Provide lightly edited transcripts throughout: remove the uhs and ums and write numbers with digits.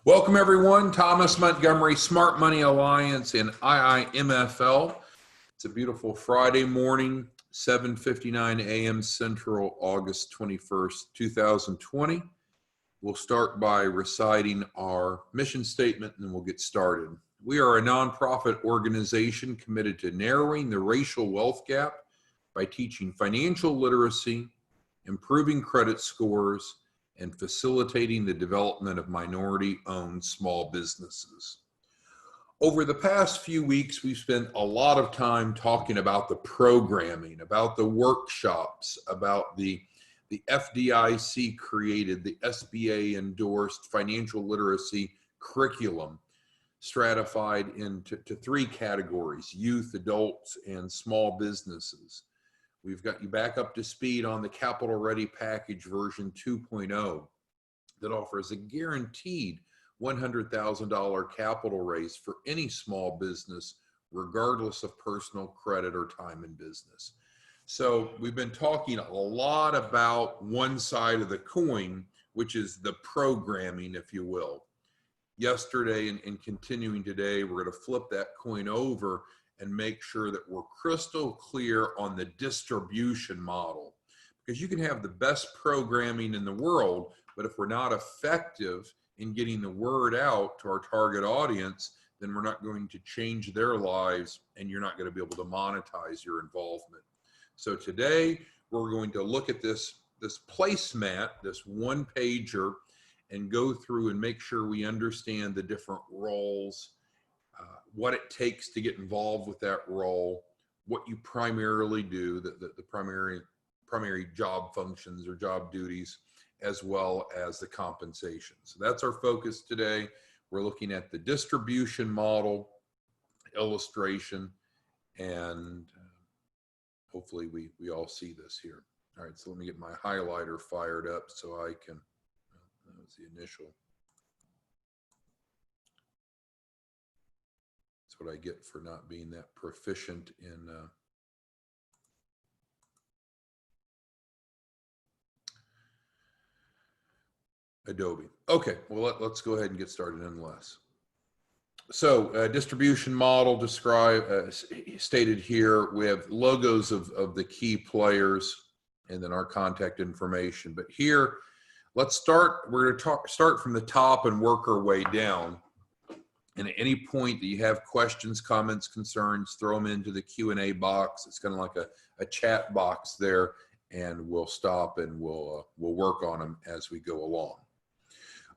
Welcome everyone, Thomas Montgomery, Smart Money Alliance and IIMFL. It's a beautiful Friday morning, 7:59 a.m. Central, August 21st, 2020. We'll start by reciting our mission statement and then we'll get started. We are a nonprofit organization committed to narrowing the racial wealth gap by teaching financial literacy, improving credit scores, and facilitating the development of minority-owned small businesses. Over the past few weeks, we've spent a lot of time talking about the programming, about the workshops, about the FDIC created, the SBA endorsed financial literacy curriculum, stratified into three categories: youth, adults, and small businesses. We've got you back up to speed on the Capital Ready Package version 2.0 that offers a guaranteed $100,000 capital raise for any small business, regardless of personal credit or time in business. So we've been talking a lot about one side of the coin, which is the programming, if you will. Yesterday and continuing today, we're going to flip that coin over and make sure that we're crystal clear on the distribution model. Because you can have the best programming in the world, but if we're not effective in getting the word out to our target audience, then we're not going to change their lives and you're not going to be able to monetize your involvement. So today we're going to look at this placemat, this one pager, and go through and make sure we understand the different roles, what it takes to get involved with that role, what you primarily do, the primary job functions or job duties, as well as the compensation. So that's our focus today. We're looking at the distribution model, illustration, and hopefully we all see this here. All right, so let me get my highlighter fired up so I can, that was the initial. That's what I get for not being that proficient in Adobe. Okay, well, let's go ahead and get started nonetheless. So distribution model stated here. We have logos of the key players and then our contact information. But here, let's start. We're going to start from the top and work our way down. And at any point that you have questions, comments, concerns, throw them into the Q&A box. It's kind of like a chat box there, and we'll stop and we'll work on them as we go along.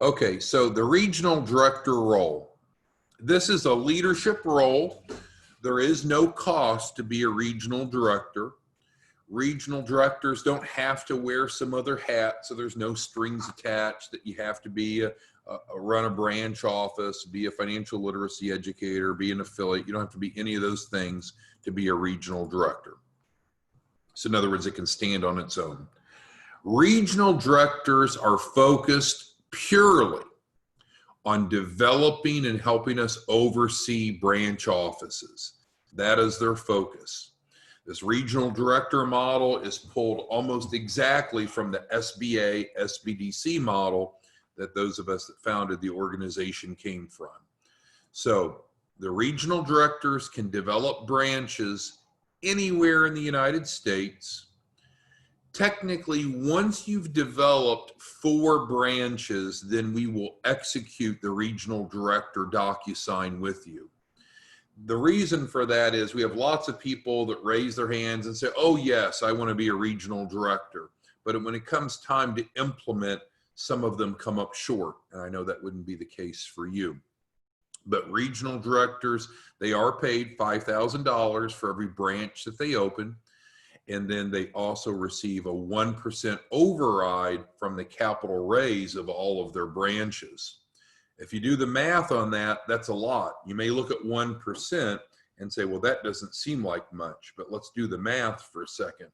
Okay, so the regional director role. This is a leadership role. There is no cost to be a regional director. Regional directors don't have to wear some other hat, so there's no strings attached that you have to be run a branch office, be a financial literacy educator, be an affiliate. You don't have to be any of those things to be a regional director. So in other words, it can stand on its own. Regional directors are focused purely on developing and helping us oversee branch offices. That is their focus. This regional director model is pulled almost exactly from the SBA, SBDC model that those of us that founded the organization came from. So the regional directors can develop branches anywhere in the United States. Technically, once you've developed 4 branches, then we will execute the regional director DocuSign with you. The reason for that is we have lots of people that raise their hands and say, oh yes, I want to be a regional director. But when it comes time to implement, some of them come up short. And I know that wouldn't be the case for you. But regional directors, they are paid $5,000 for every branch that they open. And then they also receive a 1% override from the capital raise of all of their branches. If you do the math on that, that's a lot. You may look at 1% and say, well, that doesn't seem like much, but let's do the math for a second.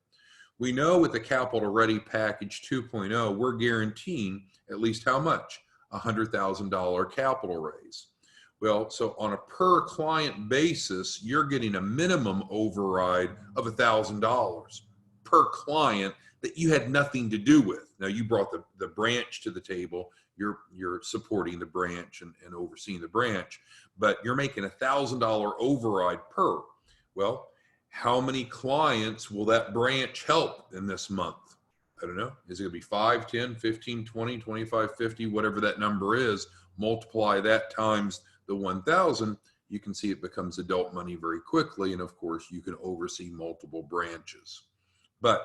We know with the Capital Ready Package 2.0, we're guaranteeing at least how much? $100,000 capital raise. Well, so on a per client basis, you're getting a minimum override of $1,000 per client that you had nothing to do with. Now, you brought the branch to the table. You're supporting the branch and overseeing the branch, but you're making $1,000 override per. Well, how many clients will that branch help in this month? I don't know. Is it going to be 5, 10, 15, 20, 25, 50, whatever that number is? Multiply that times the 1,000. You can see it becomes adult money very quickly. And of course, you can oversee multiple branches. But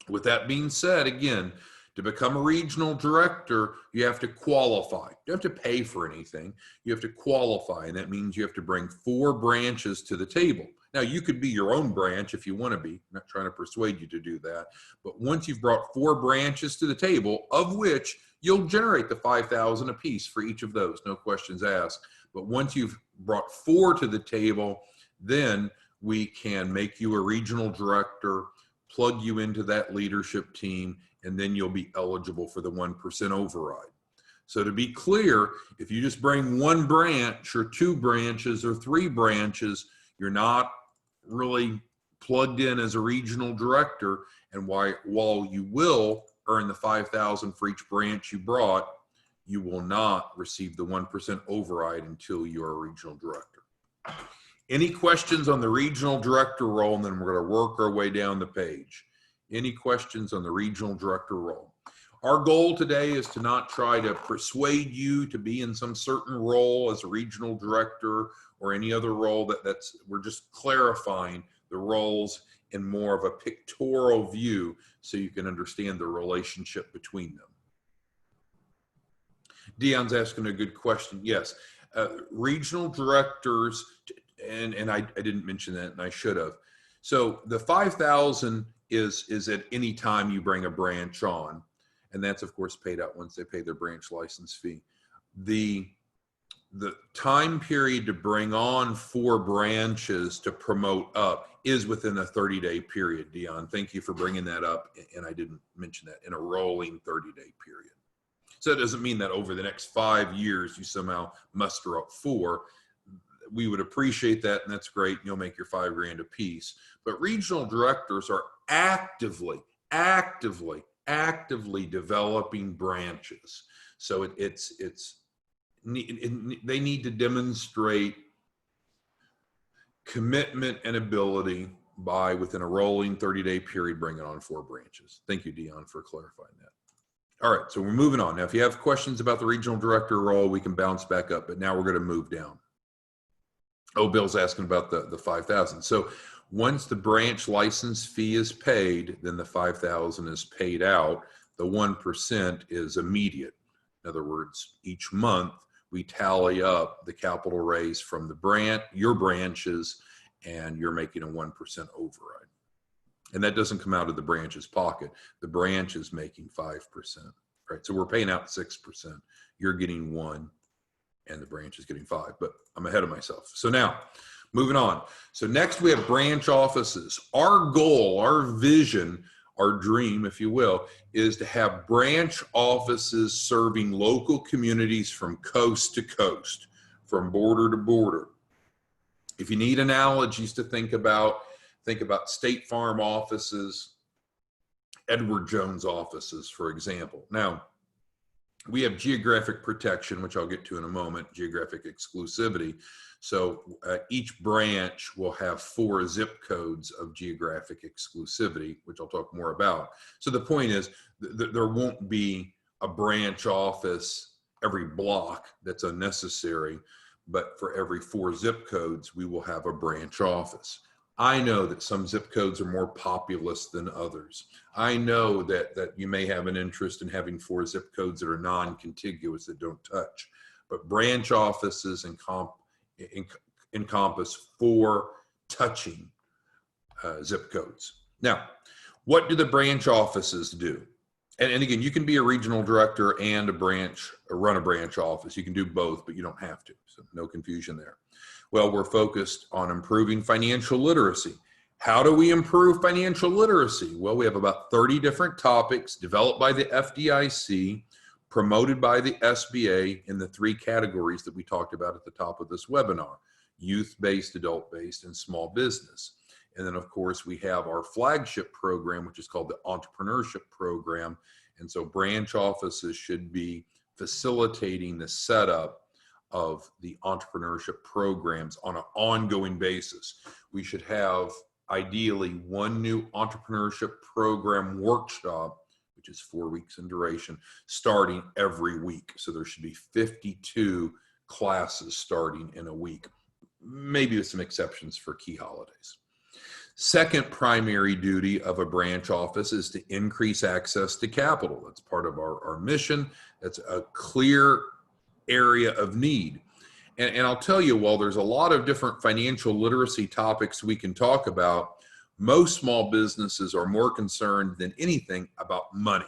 with that being said, again, to become a regional director, you have to qualify. You don't have to pay for anything. You have to qualify, and that means you have to bring 4 branches to the table. Now, you could be your own branch if you want to be. I'm not trying to persuade you to do that. But once you've brought 4 branches to the table, of which you'll generate the $5,000 a piece for each of those, no questions asked. But once you've brought 4 to the table, then we can make you a regional director, plug you into that leadership team, and then you'll be eligible for the 1% override. So to be clear, if you just bring 1 branch or 2 branches or 3 branches, you're not really plugged in as a regional director. And while you will earn the $5,000 for each branch you brought, you will not receive the 1% override until you are a regional director. Any questions on the regional director role? And then we're going to work our way down the page. Any questions on the regional director role? Our goal today is to not try to persuade you to be in some certain role as a regional director or any other role. We're just clarifying the roles in more of a pictorial view so you can understand the relationship between them. Dion's asking a good question. Yes, regional directors, and I didn't mention that, and I should have. So the $5,000 is at any time you bring a branch on, and that's of course paid out once they pay their branch license fee. The time period to bring on 4 branches to promote up is within a 30-day period, Dion. Thank you for bringing that up, and I didn't mention that, in a rolling 30-day period. So it doesn't mean that over the next 5 years you somehow muster up 4. We would appreciate that, and that's great. You'll make your $5 grand a piece. But regional directors are actively developing branches. So they need to demonstrate commitment and ability by, within a rolling 30-day period, bringing on 4 branches. Thank you, Dion, for clarifying that. All right, so we're moving on. Now, if you have questions about the regional director role, we can bounce back up, but now we're going to move down. Oh, Bill's asking about the $5,000. So once the branch license fee is paid, then the $5,000 is paid out. The 1% is immediate. In other words, each month we tally up the capital raise from your branches, and you're making a 1% override. And that doesn't come out of the branch's pocket. The branch is making 5%, right? So we're paying out 6%. You're getting 1%, and the branch is getting 5%, but I'm ahead of myself. So now, moving on. So next we have branch offices. Our goal, our vision, our dream, if you will, is to have branch offices serving local communities from coast to coast, from border to border. If you need analogies to think about State Farm offices, Edward Jones offices, for example. Now, we have geographic protection, which I'll get to in a moment, geographic exclusivity. So each branch will have 4 zip codes of geographic exclusivity, which I'll talk more about. So the point is, there won't be a branch office every block. That's unnecessary. But for every 4 zip codes, we will have a branch office. I know that some zip codes are more populous than others. I know that you may have an interest in having 4 zip codes that are non-contiguous, that don't touch. But branch offices encompass 4 touching zip codes. Now, what do the branch offices do? And again, you can be a regional director and run a branch office. You can do both, but you don't have to. So no confusion there. Well, we're focused on improving financial literacy. How do we improve financial literacy? Well, we have about 30 different topics developed by the FDIC, promoted by the SBA in the 3 categories that we talked about at the top of this webinar: youth-based, adult-based, and small business. And then, of course, we have our flagship program, which is called the Entrepreneurship Program. And so branch offices should be facilitating the setup of the entrepreneurship programs on an ongoing basis. We should have ideally one new entrepreneurship program workshop, which is 4 weeks in duration, starting every week. So there should be 52 classes starting in a week, maybe with some exceptions for key holidays. Second primary duty of a branch office is to increase access to capital. That's part of our mission. That's a clear area of need. And I'll tell you, while there's a lot of different financial literacy topics we can talk about, most small businesses are more concerned than anything about money.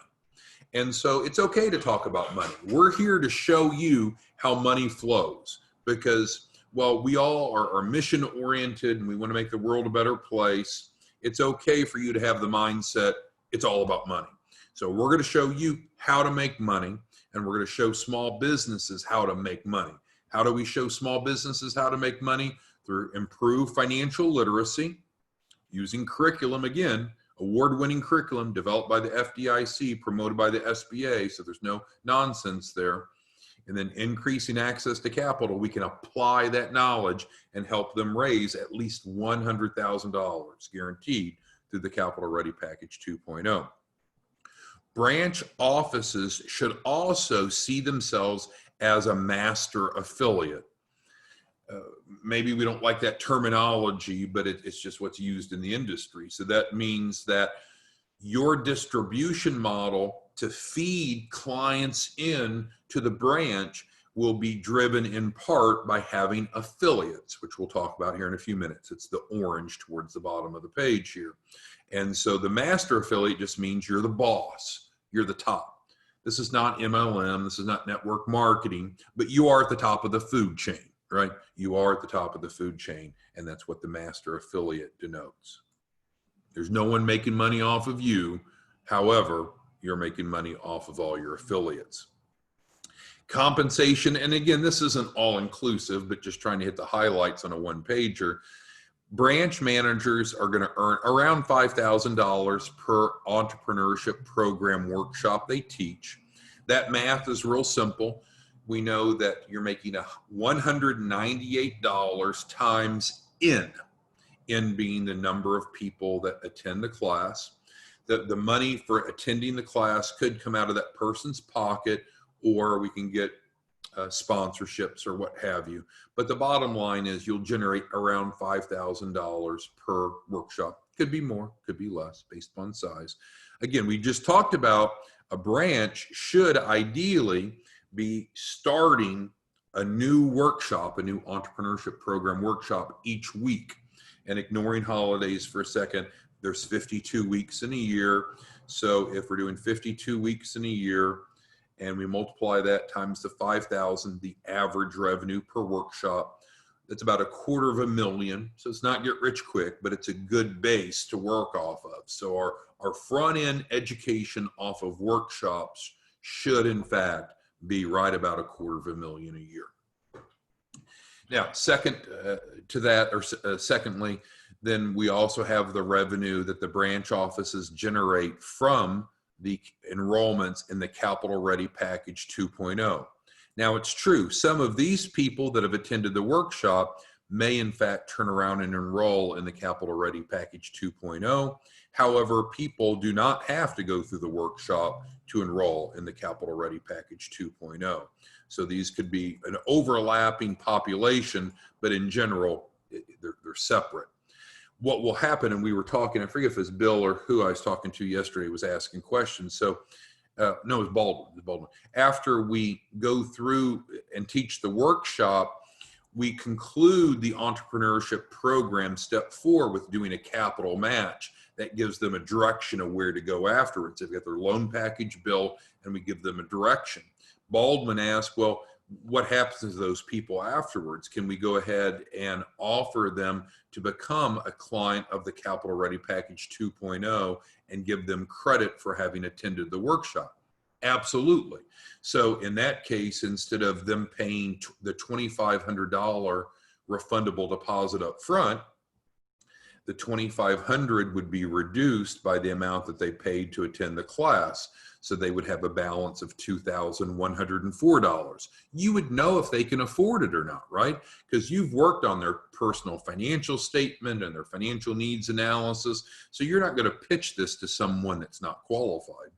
And so it's okay to talk about money. We're here to show you how money flows, because while we all are mission oriented and we want to make the world a better place, it's okay for you to have the mindset it's all about money. So we're going to show you how to make money, and we're going to show small businesses how to make money. How do we show small businesses how to make money? Through improved financial literacy, using curriculum, again, award-winning curriculum developed by the FDIC, promoted by the SBA, so there's no nonsense there. And then increasing access to capital, we can apply that knowledge and help them raise at least $100,000 guaranteed through the Capital Ready Package 2.0. Branch offices should also see themselves as a master affiliate. Maybe we don't like that terminology, but it's just what's used in the industry. So that means that your distribution model to feed clients in to the branch will be driven in part by having affiliates, which we'll talk about here in a few minutes. It's the orange towards the bottom of the page here. And so the master affiliate just means you're the boss, you're the top. This is not MLM, this is not network marketing, but you are at the top of the food chain, right? You are at the top of the food chain, and that's what the master affiliate denotes. There's no one making money off of you. However, you're making money off of all your affiliates. Compensation, and again, this isn't all inclusive, but just trying to hit the highlights on a one-pager. Branch managers are going to earn around $5,000 per entrepreneurship program workshop they teach. That math is real simple. We know that you're making $198 times N being the number of people that attend the class. The money for attending the class could come out of that person's pocket, or we can get sponsorships or what have you. But the bottom line is you'll generate around $5,000 per workshop. Could be more, could be less, based upon size. Again, we just talked about a branch should ideally be starting a new workshop, a new entrepreneurship program workshop each week. And ignoring holidays for a second, there's 52 weeks in a year. So if we're doing 52 weeks in a year, and we multiply that times the 5,000, the average revenue per workshop, that's about $250,000. So it's not get rich quick, but it's a good base to work off of. So our front end education off of workshops should in fact be right about $250,000 a year. Now, second to that, or secondly, then we also have the revenue that the branch offices generate from the enrollments in the Capital Ready Package 2.0. Now, it's true, some of these people that have attended the workshop may in fact turn around and enroll in the Capital Ready Package 2.0. However, people do not have to go through the workshop to enroll in the Capital Ready Package 2.0. So these could be an overlapping population, but in general, they're separate. What will happen, and we were talking, I forget if it was Bill or who I was talking to yesterday was asking questions. So, no, it was Baldwin. After we go through and teach the workshop, we conclude the entrepreneurship program step 4 with doing a capital match. That gives them a direction of where to go afterwards. They've got their loan package built, and we give them a direction. Baldwin asked, well, what happens to those people afterwards? Can we go ahead and offer them to become a client of the Capital Ready Package 2.0 and give them credit for having attended the workshop? Absolutely. So in that case, instead of them paying the $2,500 refundable deposit up front, the $2,500 would be reduced by the amount that they paid to attend the class. So they would have a balance of $2,104. You would know if they can afford it or not, right? Because you've worked on their personal financial statement and their financial needs analysis. So you're not going to pitch this to someone that's not qualified.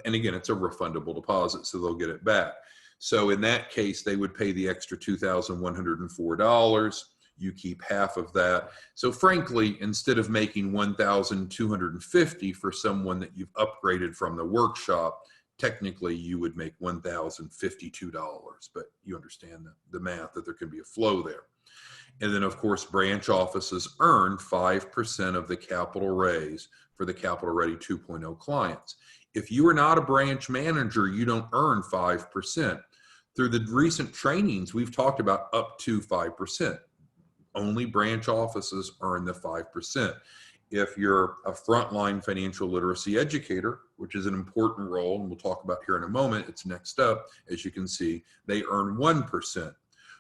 And again, it's a refundable deposit, so they'll get it back. So in that case, they would pay the extra $2,104. You keep half of that. So frankly, instead of making $1,250 for someone that you've upgraded from the workshop, technically you would make $1,052, but you understand the math, that there can be a flow there. And then of course, branch offices earn 5% of the capital raise for the Capital Ready 2.0 clients. If you are not a branch manager, you don't earn 5%. Through the recent trainings, we've talked about up to 5%. Only branch offices earn the 5%. If you're a frontline financial literacy educator, which is an important role, and we'll talk about here in a moment, it's next up, as you can see, they earn 1%.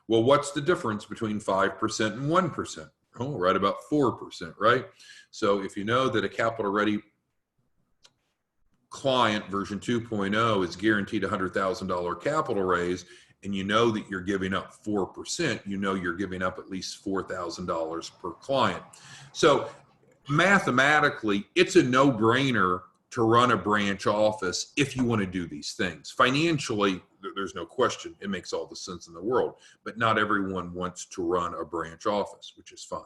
Well, what's the difference between 5% and 1%? Oh, right about 4%, right? So if you know that a Capital Ready client version 2.0 is guaranteed $100,000 capital raise, and you know that you're giving up 4%, you know you're giving up at least $4,000 per client. So mathematically, it's a no-brainer to run a branch office if you want to do these things. Financially, there's no question, it makes all the sense in the world, but not everyone wants to run a branch office, which is fine.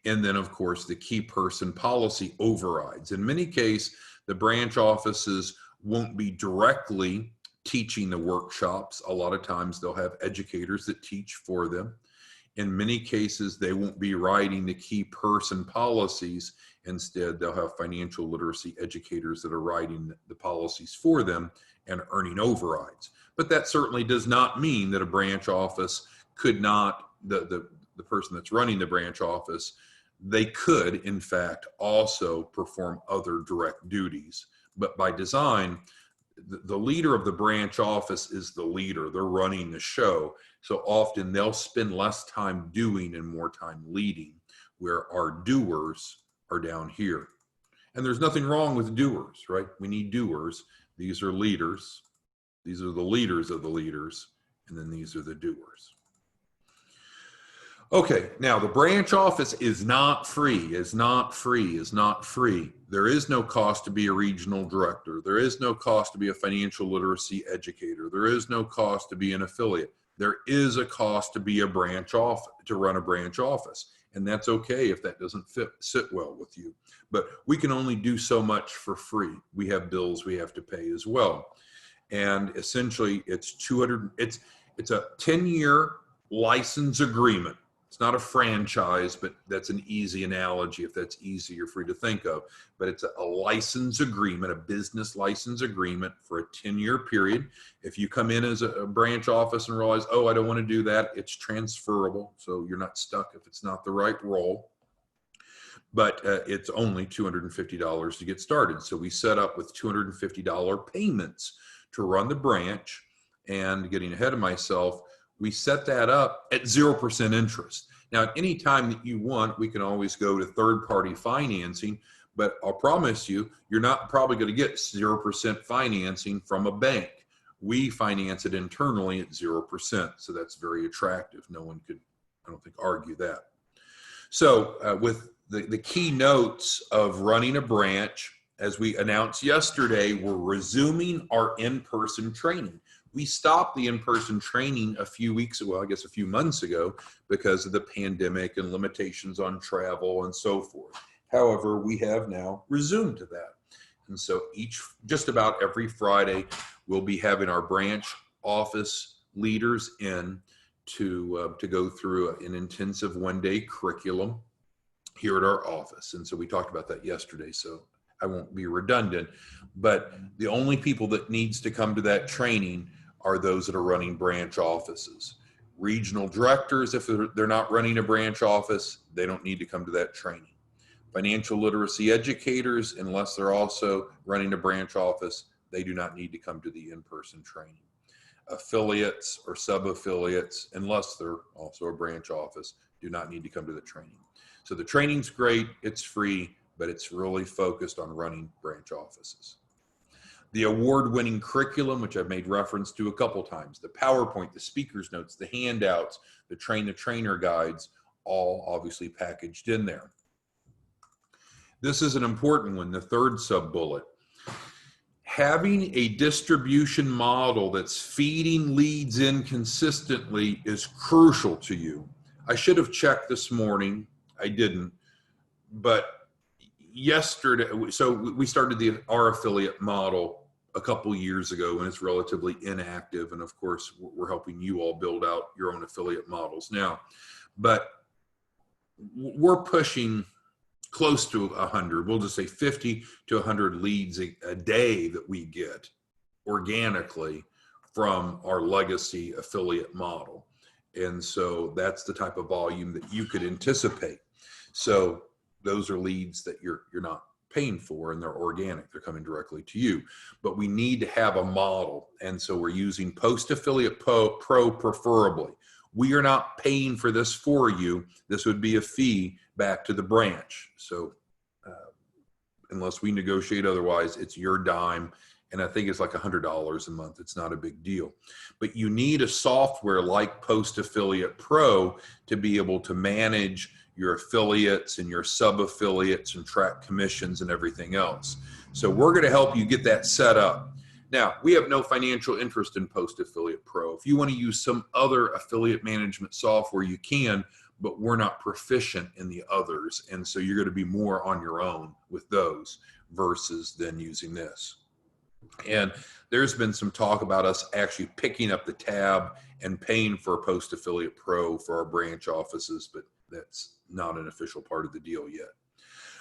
And then, of course, the key person policy overrides. In many cases, the branch offices won't be directly teaching the workshops. A lot of times they'll have educators that teach for them. In many cases, they won't be writing the key person policies. Instead, they'll have financial literacy educators that are writing the policies for them and earning overrides. But that certainly does not mean that a branch office could not, the person that's running the branch office, they could, in fact, also perform other direct duties. But by design, the leader of the branch office is the leader. They're running the show. So often they'll spend less time doing and more time leading, where our doers are down here. And there's nothing wrong with doers, right? We need doers. These are leaders. These are the leaders of the leaders. And then these are the doers. Okay, now the branch office is not free, is not free, is not free. There is no cost to be a regional director. There is no cost to be a financial literacy educator. There is no cost to be an affiliate. There is a cost to be a branch office, to run a branch office. And that's okay if that doesn't sit well with you. But we can only do so much for free. We have bills we have to pay as well. And essentially it's a 10-year license agreement. It's not a franchise, but that's an easy analogy if that's easier for you to think of. But it's a license agreement, a business license agreement for a 10-year period. If you come in as a branch office and realize, oh, I don't want to do that, it's transferable. So you're not stuck if it's not the right role. But it's only $250 to get started. So we set up with $250 payments to run the branch. And getting ahead of myself, we set that up at 0% interest. Now, at any time that you want, we can always go to third-party financing, but I'll promise you, you're not probably going to get 0% financing from a bank. We finance it internally at 0%, so that's very attractive. No one could, I don't think, argue that. So with the key notes of running a branch, as we announced yesterday, we're resuming our in-person training. We stopped the in-person training a few months ago because of the pandemic and limitations on travel and so forth. However, we have now resumed that. And so just about every Friday, we'll be having our branch office leaders in to go through an intensive one-day curriculum here at our office. And so we talked about that yesterday, so I won't be redundant, but the only people that needs to come to that training are those that are running branch offices. Regional directors, if they're not running a branch office, they don't need to come to that training. Financial literacy educators, unless they're also running a branch office, they do not need to come to the in-person training. Affiliates or sub-affiliates, unless they're also a branch office, do not need to come to the training. So the training's great, it's free, but it's really focused on running branch offices. The award-winning curriculum, which I've made reference to a couple times, the PowerPoint, the speaker's notes, the handouts, the train-the-trainer guides, all obviously packaged in there. This is an important one, the third sub-bullet. Having a distribution model that's feeding leads in consistently is crucial to you. I should have checked this morning. I didn't. But yesterday, so we started our affiliate model a couple years ago, and it's relatively inactive. And of course, we're helping you all build out your own affiliate models now. But we're pushing close to 100, we'll just say 50 to 100 leads a day that we get organically from our legacy affiliate model. And so that's the type of volume that you could anticipate. So those are leads that you're not paying for, and they're organic, they're coming directly to you. But we need to have a model. And so we're using Post Affiliate Pro preferably. We are not paying for this for you. This would be a fee back to the branch. So unless we negotiate otherwise, it's your dime. And I think it's like $100 a month. It's not a big deal. But you need a software like Post Affiliate Pro to be able to manage your affiliates and your sub-affiliates and track commissions and everything else. So we're going to help you get that set up. Now, we have no financial interest in Post Affiliate Pro. If you want to use some other affiliate management software, you can, but we're not proficient in the others. And so you're going to be more on your own with those versus then using this. And there's been some talk about us actually picking up the tab and paying for Post Affiliate Pro for our branch offices, but that's not an official part of the deal yet.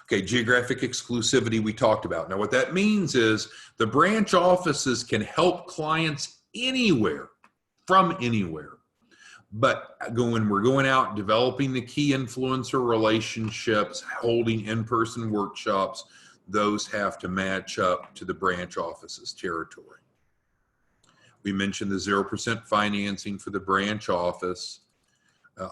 Okay, geographic exclusivity we talked about. Now what that means is the branch offices can help clients anywhere, from anywhere. But when we're going out, developing the key influencer relationships, holding in-person workshops, those have to match up to the branch office's territory. We mentioned the 0% financing for the branch office.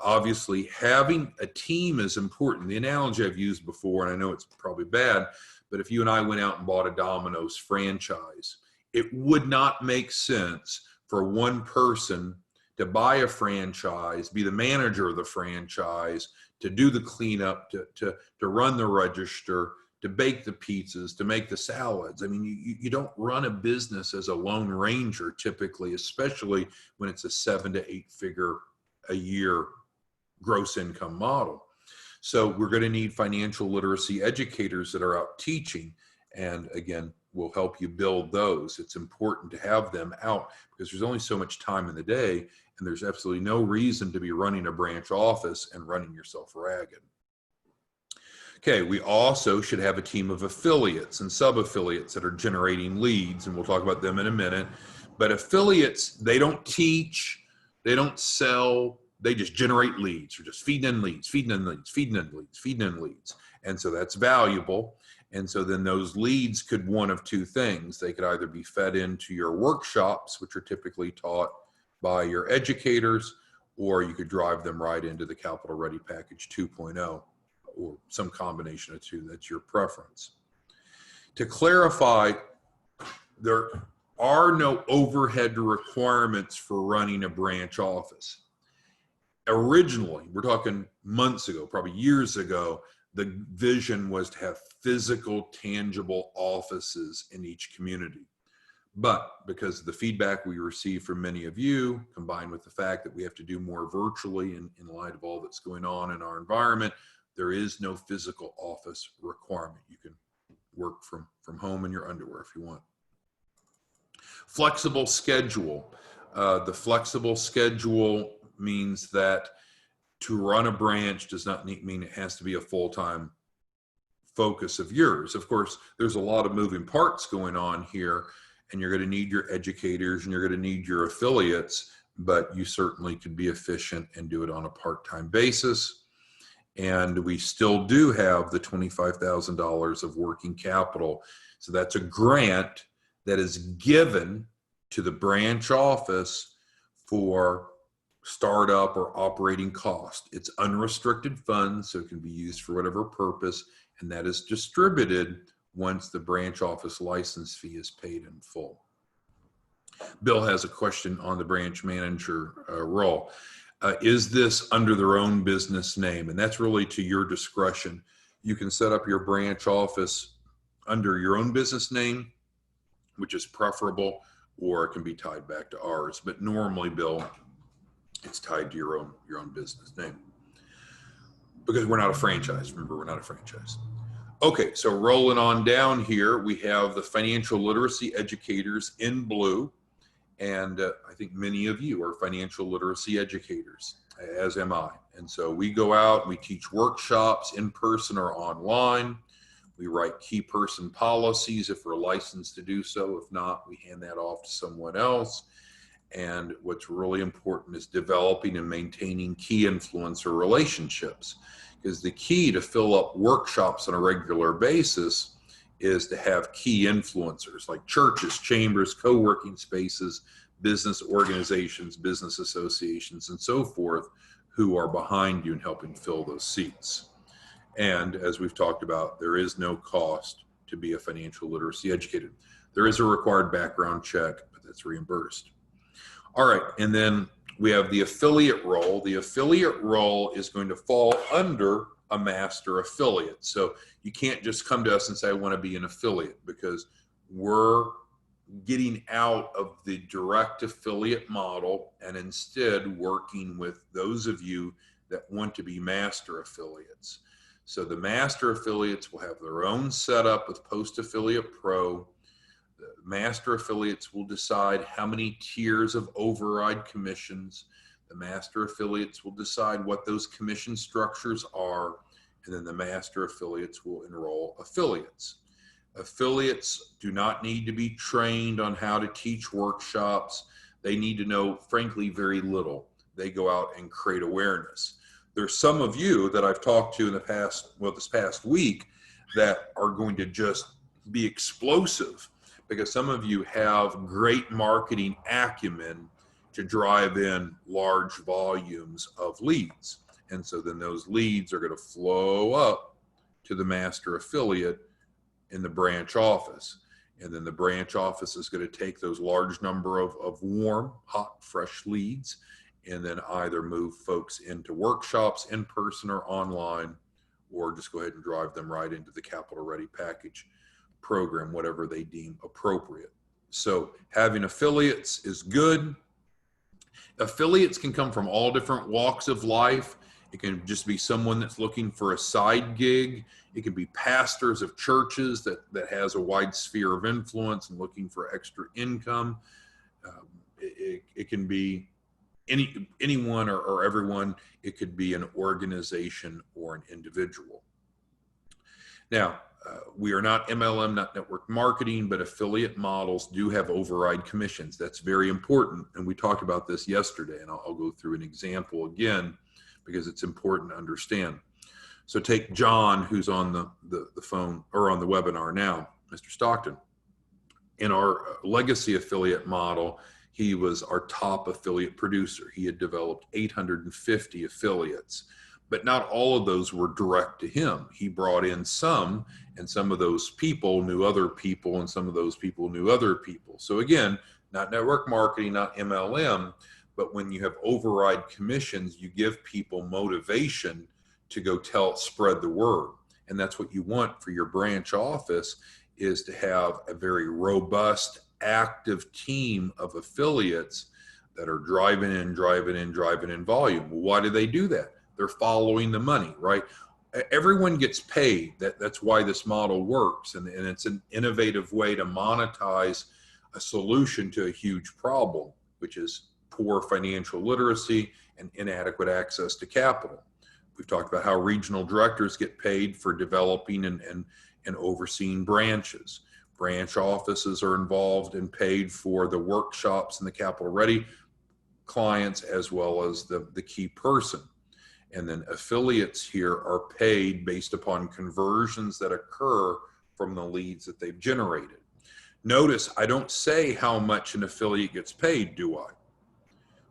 Obviously, having a team is important. The analogy I've used before, and I know it's probably bad, but if you and I went out and bought a Domino's franchise, it would not make sense for one person to buy a franchise, be the manager of the franchise, to do the cleanup, to run the register, to bake the pizzas, to make the salads. I mean, you don't run a business as a lone ranger typically, especially when it's a 7 to 8 figure a year gross income model. So we're going to need financial literacy educators that are out teaching. And again, we'll help you build those. It's important to have them out because there's only so much time in the day, and there's absolutely no reason to be running a branch office and running yourself ragged. Okay, we also should have a team of affiliates and sub-affiliates that are generating leads, and we'll talk about them in a minute. But affiliates, they don't teach, they don't sell, they just generate leads. They're just feeding in leads, feeding in leads, feeding in leads, feeding in leads. And so that's valuable. And so then those leads could one of two things. They could either be fed into your workshops, which are typically taught by your educators, or you could drive them right into the Capital Ready Package 2.0, or some combination of two. That's your preference. To clarify, there are no overhead requirements for running a branch office. Originally, we're talking months ago, probably years ago, the vision was to have physical, tangible offices in each community. But because of the feedback we receive from many of you, combined with the fact that we have to do more virtually in light of all that's going on in our environment, there is no physical office requirement. You can work from home in your underwear if you want. Flexible schedule. The flexible schedule means that to run a branch does not mean it has to be a full-time focus of yours. Of course, there's a lot of moving parts going on here, and you're going to need your educators and you're going to need your affiliates, but you certainly could be efficient and do it on a part-time basis. And we still do have the $25,000 of working capital. So that's a grant that is given to the branch office for startup or operating cost. It's unrestricted funds, so it can be used for whatever purpose, and that is distributed once the branch office license fee is paid in full. Bill has a question on the branch manager role. Is this under their own business name? And that's really to your discretion. You can set up your branch office under your own business name, which is preferable, or it can be tied back to ours. But normally, Bill, it's tied to your own business name, because we're not a franchise. Remember, we're not a franchise. Okay, so rolling on down here, we have the financial literacy educators in blue. And I think many of you are financial literacy educators, as am I. And so we go out, we teach workshops in person or online. We write key person policies if we're licensed to do so. If not, we hand that off to someone else. And what's really important is developing and maintaining key influencer relationships, because the key to fill up workshops on a regular basis is to have key influencers like churches, chambers, co-working spaces, business organizations, business associations, and so forth, who are behind you and helping fill those seats. And as we've talked about, there is no cost to be a financial literacy educator. There is a required background check, but that's reimbursed. All right, and then we have the affiliate role. The affiliate role is going to fall under a master affiliate. So you can't just come to us and say, I want to be an affiliate, because we're getting out of the direct affiliate model and instead working with those of you that want to be master affiliates. So the master affiliates will have their own setup with Post Affiliate Pro. The master affiliates will decide how many tiers of override commissions. The master affiliates will decide what those commission structures are, and then the master affiliates will enroll affiliates. Affiliates do not need to be trained on how to teach workshops. They need to know, frankly, very little. They go out and create awareness. There's some of you that I've talked to in the past, well, this past week, that are going to just be explosive, because some of you have great marketing acumen to drive in large volumes of leads. And so then those leads are going to flow up to the master affiliate in the branch office. And then the branch office is going to take those large number of warm, hot, fresh leads, and then either move folks into workshops in person or online, or just go ahead and drive them right into the Capital Ready package program, whatever they deem appropriate. So having affiliates is good. Affiliates can come from all different walks of life. It can just be someone that's looking for a side gig. It can be pastors of churches that has a wide sphere of influence and looking for extra income. It can be anyone or everyone. It could be an organization or an individual. Now, we are not MLM, not network marketing, but affiliate models do have override commissions. That's very important. And we talked about this yesterday, and I'll go through an example again, because it's important to understand. So take John, who's on the phone or on the webinar now, Mr. Stockton. In our legacy affiliate model, he was our top affiliate producer. He had developed 850 affiliates, but not all of those were direct to him. He brought in some, and some of those people knew other people, and some of those people knew other people. So again, not network marketing, not MLM, but when you have override commissions, you give people motivation to go spread the word. And that's what you want for your branch office, is to have a very robust, active team of affiliates that are driving in volume. Why do they do that? They're following the money, right? Everyone gets paid. That's why this model works. And it's an innovative way to monetize a solution to a huge problem, which is poor financial literacy and inadequate access to capital. We've talked about how regional directors get paid for developing and overseeing branches. Branch offices are involved and paid for the workshops and the Capital Ready clients, as well as the key person. And then affiliates here are paid based upon conversions that occur from the leads that they've generated. Notice I don't say how much an affiliate gets paid, do I?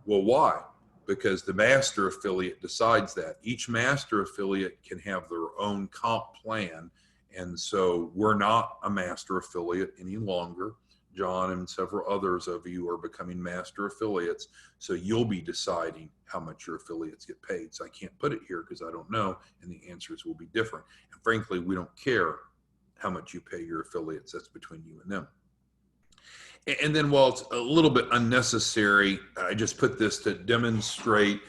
Well, why? because the master affiliate decides that. Each master affiliate can have their own comp plan. And so we're not a master affiliate any longer. John and several others of you are becoming master affiliates. So you'll be deciding how much your affiliates get paid. So I can't put it here because I don't know, and the answers will be different. And frankly, we don't care how much you pay your affiliates. That's between you and them. And then while it's a little bit unnecessary, I just put this to demonstrate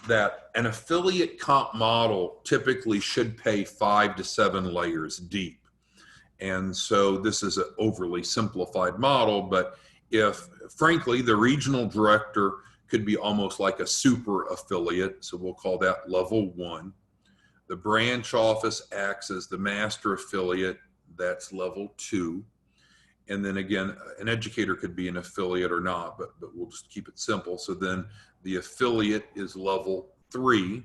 that an affiliate comp model typically should pay 5 to 7 layers deep. And so this is an overly simplified model, but if, frankly, the regional director could be almost like a super affiliate, so we'll call that level 1. The branch office acts as the master affiliate, that's level 2. And then again, an educator could be an affiliate or not, but we'll just keep it simple. So then the affiliate is level 3.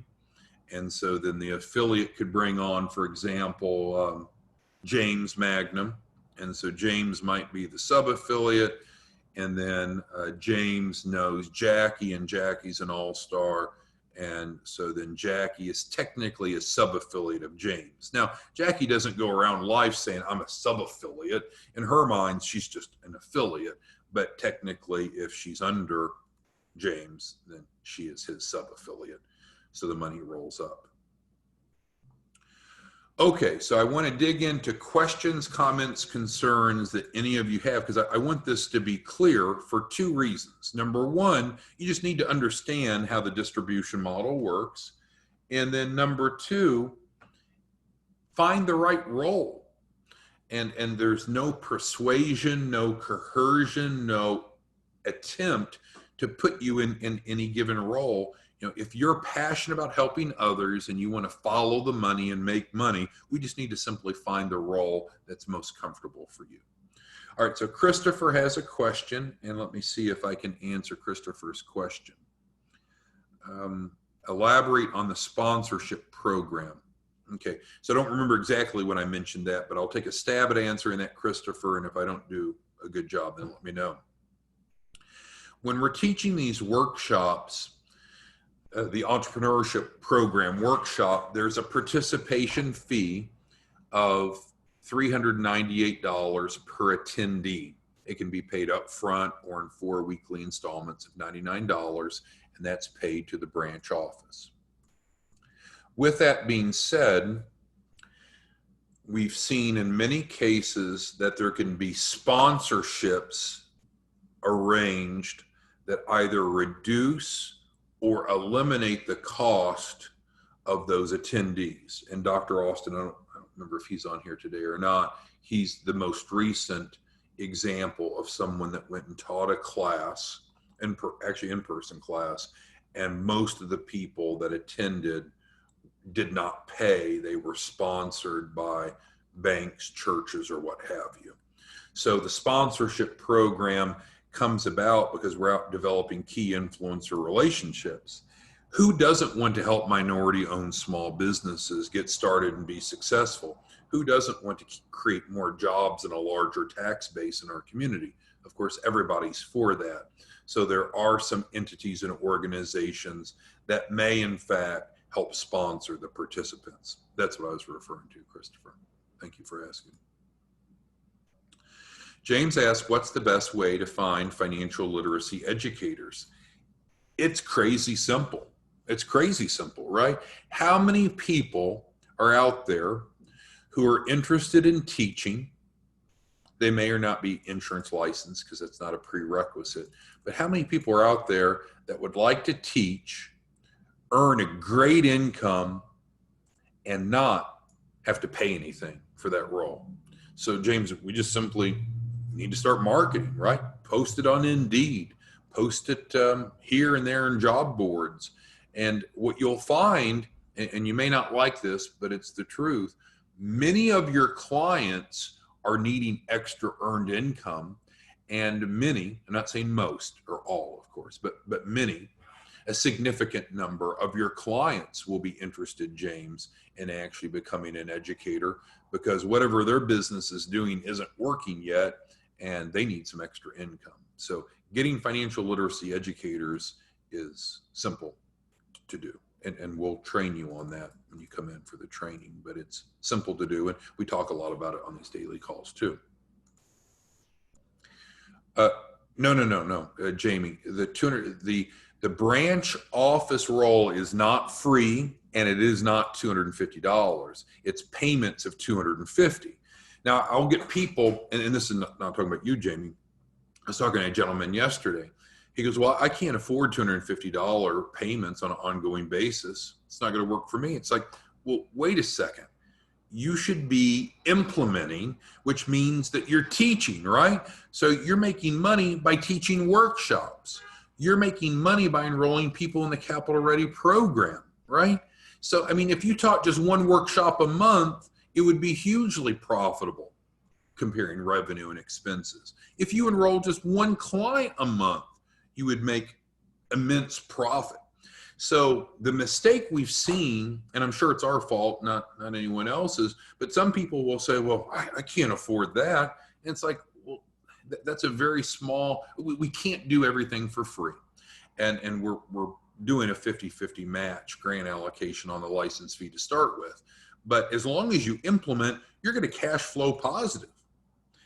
And so then the affiliate could bring on, for example, James Magnum. And so James might be the sub-affiliate. And then James knows Jackie, and Jackie's an all-star. And so then Jackie is technically a sub-affiliate of James. Now, Jackie doesn't go around life saying, I'm a sub-affiliate. In her mind, she's just an affiliate. But technically, if she's under James, then she is his sub-affiliate. So the money rolls up. Okay, so I want to dig into questions, comments, concerns that any of you have, because I want this to be clear for 2 reasons. Number 1, you just need to understand how the distribution model works. And then number 2, find the right role. And there's no persuasion, no coercion, no attempt to put you in any given role. You know, if you're passionate about helping others and you want to follow the money and make money, we just need to simply find the role that's most comfortable for you. All right, so Christopher has a question, and let me see if I can answer Christopher's question. Elaborate on the sponsorship program. Okay, so I don't remember exactly when I mentioned that, but I'll take a stab at answering that, Christopher, and if I don't do a good job, then let me know. When we're teaching these workshops, the entrepreneurship program workshop, there's a participation fee of $398 per attendee. It can be paid up front or in 4 weekly installments of $99, and that's paid to the branch office. With that being said, we've seen in many cases that there can be sponsorships arranged that either reduce or eliminate the cost of those attendees. And Dr. Austin, I don't remember if he's on here today or not, he's the most recent example of someone that went and taught a class, actually in-person class, and most of the people that attended did not pay. They were sponsored by banks, churches, or what have you. So the sponsorship program comes about because we're out developing key influencer relationships. Who doesn't want to help minority-owned small businesses get started and be successful? Who doesn't want to create more jobs and a larger tax base in our community? Of course, everybody's for that. So there are some entities and organizations that may, in fact, help sponsor the participants. That's what I was referring to, Christopher. Thank you for asking. James asked, what's the best way to find financial literacy educators? It's crazy simple. It's crazy simple, right? How many people are out there who are interested in teaching? They may or not be insurance licensed because that's not a prerequisite, but how many people are out there that would like to teach, earn a great income, and not have to pay anything for that role? So James, we just simply need to start marketing, right? Post it on Indeed, post it here and there in job boards. And what you'll find, and you may not like this, but it's the truth, many of your clients are needing extra earned income, and many, I'm not saying most or all, of course, but many, a significant number of your clients will be interested, James, in actually becoming an educator, because whatever their business is doing isn't working yet, and they need some extra income. So getting financial literacy educators is simple to do. And we'll train you on that when you come in for the training, but it's simple to do. And we talk a lot about it on these daily calls too. No, Jamie, the branch office role is not free, and it is not $250. It's payments of $250. Now I'll get people, and this is not talking about you, Jamie. I was talking to a gentleman yesterday. He goes, well, I can't afford $250 payments on an ongoing basis. It's not going to work for me. It's like, well, wait a second. You should be implementing, which means that you're teaching, right? So you're making money by teaching workshops. You're making money by enrolling people in the Capital Ready program, right? So, I mean, if you taught just one workshop a month, it would be hugely profitable comparing revenue and expenses. If you enroll just one client a month, you would make immense profit. So the mistake we've seen, and I'm sure it's our fault, not anyone else's, but some people will say, well, I can't afford that. And it's like, well, that's a very small, we can't do everything for free. And we're doing a 50-50 match grant allocation on the license fee to start with. But as long as you implement, you're going to cash flow positive.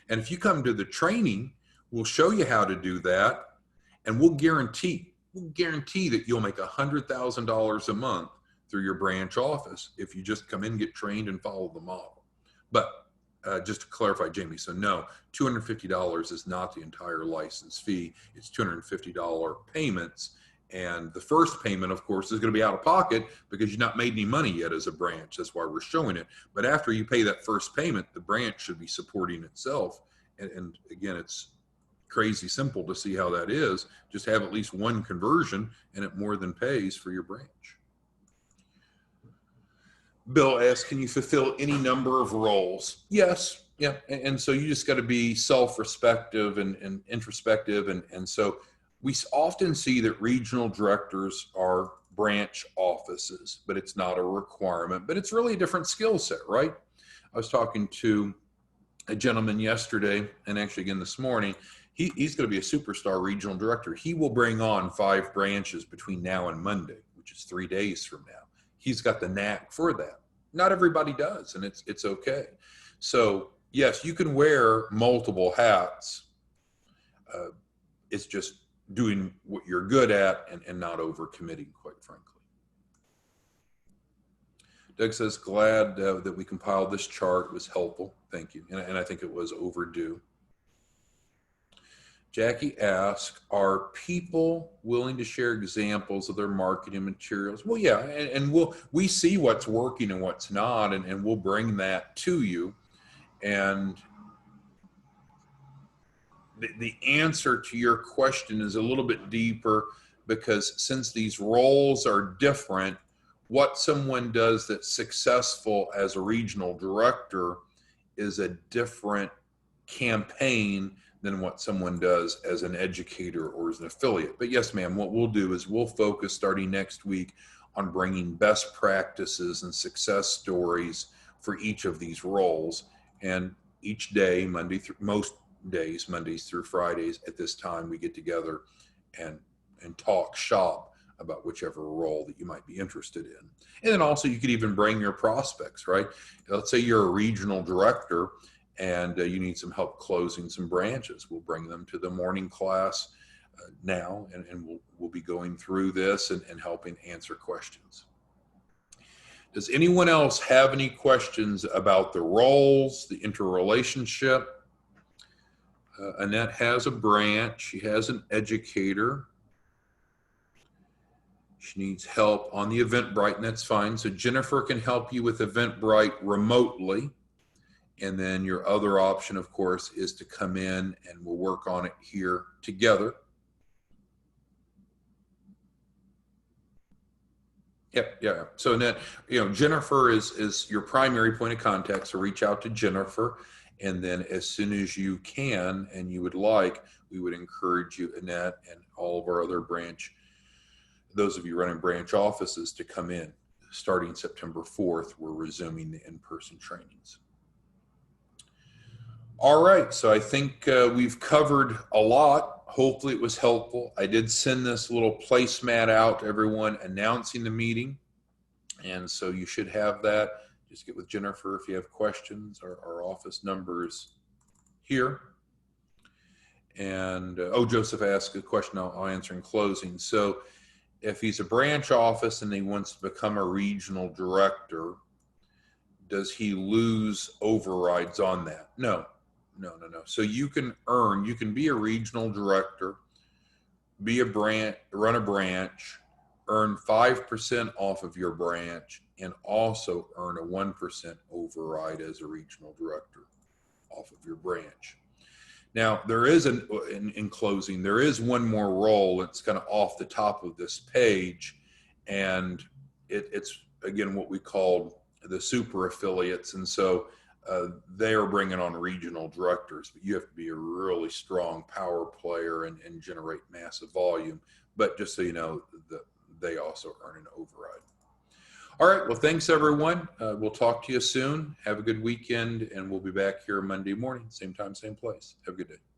And if you come to the training, we'll show you how to do that. And we'll guarantee that you'll make $100,000 a month through your branch office if you just come in, get trained, and follow the model. But just to clarify, Jamie, so no, $250 is not the entire license fee. It's $250 payments. And the first payment, of course, is going to be out of pocket because you've not made any money yet as a branch. That's why we're showing it. But after you pay that first payment, the branch should be supporting itself. And again, it's crazy simple to see how that is. Just have at least one conversion and it more than pays for your branch. Bill asks, can you fulfill any number of roles? Yes. Yeah. And so you just got to be self-respective and introspective. And so we often see that regional directors are branch offices, but it's not a requirement, but it's really a different skill set, right? I was talking to a gentleman yesterday, and actually again this morning. He's going to be a superstar regional director. He will bring on 5 branches between now and Monday, which is 3 days from now. He's got the knack for that. Not everybody does, and it's okay. So yes, you can wear multiple hats. It's just doing what you're good at and not overcommitting, quite frankly. Doug says, glad that we compiled this chart. It was helpful. Thank you. And I think it was overdue. Jackie asks, are people willing to share examples of their marketing materials? Well, yeah, and we see what's working and what's not, and we'll bring that to you. And the answer to your question is a little bit deeper, because since these roles are different, what someone does that's successful as a regional director is a different campaign than what someone does as an educator or as an affiliate. But yes, ma'am, what we'll do is we'll focus starting next week on bringing best practices and success stories for each of these roles. And each day, most days, Mondays through Fridays at this time, we get together and talk shop about whichever role that you might be interested in. And then also you could even bring your prospects, right? Let's say you're a regional director and you need some help closing some branches. We'll bring them to the morning class now, and we'll be going through this and helping answer questions. Does anyone else have any questions about the roles, the interrelationship? Annette has a branch. She has an educator. She needs help on the Eventbrite, and that's fine. So Jennifer can help you with Eventbrite remotely. And then your other option, of course, is to come in and we'll work on it here together. Yep, yeah. So Annette, Jennifer is your primary point of contact. So reach out to Jennifer. And then as soon as you can and you would like, we would encourage you, Annette, and all of our other those of you running branch offices, to come in. Starting September 4th, we're resuming the in-person trainings. All right, so I think we've covered a lot. hopefully it was helpful. I did send this little placemat out to everyone announcing the meeting. And so you should have that. Just get with Jennifer if you have questions. Our office numbers here. And, oh, Joseph asked a question I'll answer in closing. So if he's a branch office and he wants to become a regional director, does he lose overrides on that? No. So you can be a regional director, be a branch, run a branch, earn 5% off of your branch, and also earn a 1% override as a regional director off of your branch. Now, there is in closing, there is one more role that's kind of off the top of this page, and it's again what we call the super affiliates. And so they are bringing on regional directors, but you have to be a really strong power player and generate massive volume. But just so you know, they also earn an override. All right. Well, thanks, everyone. We'll talk to you soon. Have a good weekend, and we'll be back here Monday morning, same time, same place. Have a good day.